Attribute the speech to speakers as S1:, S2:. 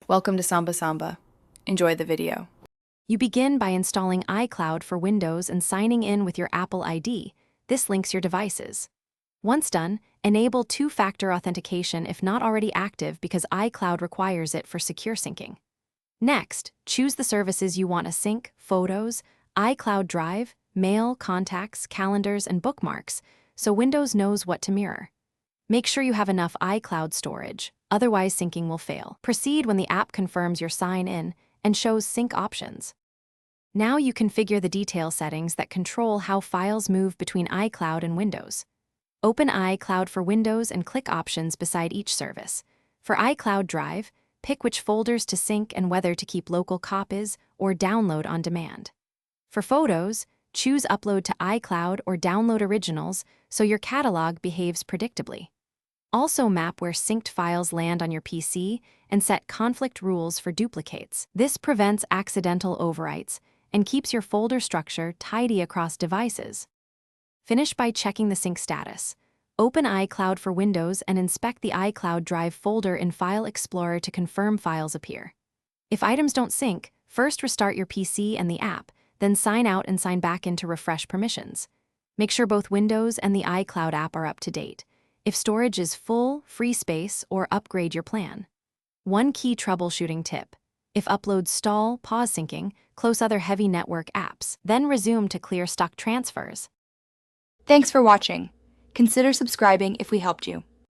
S1: Welcome to Samba Samba. Enjoy the video.
S2: You begin by installing iCloud for Windows and signing in with your Apple ID. This links your devices. Once done, enable two-factor authentication if not already active because iCloud requires it for secure syncing. Next, choose the services you want to sync: Photos, iCloud Drive, Mail, Contacts, Calendars, and Bookmarks, so Windows knows what to mirror. Make sure you have enough iCloud storage, otherwise syncing will fail. Proceed when the app confirms your sign-in and shows sync options. Now you configure the detail settings that control how files move between iCloud and Windows. Open iCloud for Windows and click Options beside each service. For iCloud Drive, pick which folders to sync and whether to keep local copies or download on demand. For Photos, choose Upload to iCloud or Download Originals so your catalog behaves predictably. Also map where synced files land on your PC and set conflict rules for duplicates. This prevents accidental overwrites and keeps your folder structure tidy across devices. Finish by checking the sync status. Open iCloud for Windows and inspect the iCloud Drive folder in File Explorer to confirm files appear. If items don't sync, first restart your PC and the app, then sign out and sign back in to refresh permissions. Make sure both Windows and the iCloud app are up to date. If storage is full, free space, or upgrade your plan. One key troubleshooting tip: if uploads stall, pause syncing, close other heavy network apps, then resume to clear stock transfers.
S3: Thanks for watching. Consider subscribing if we helped you.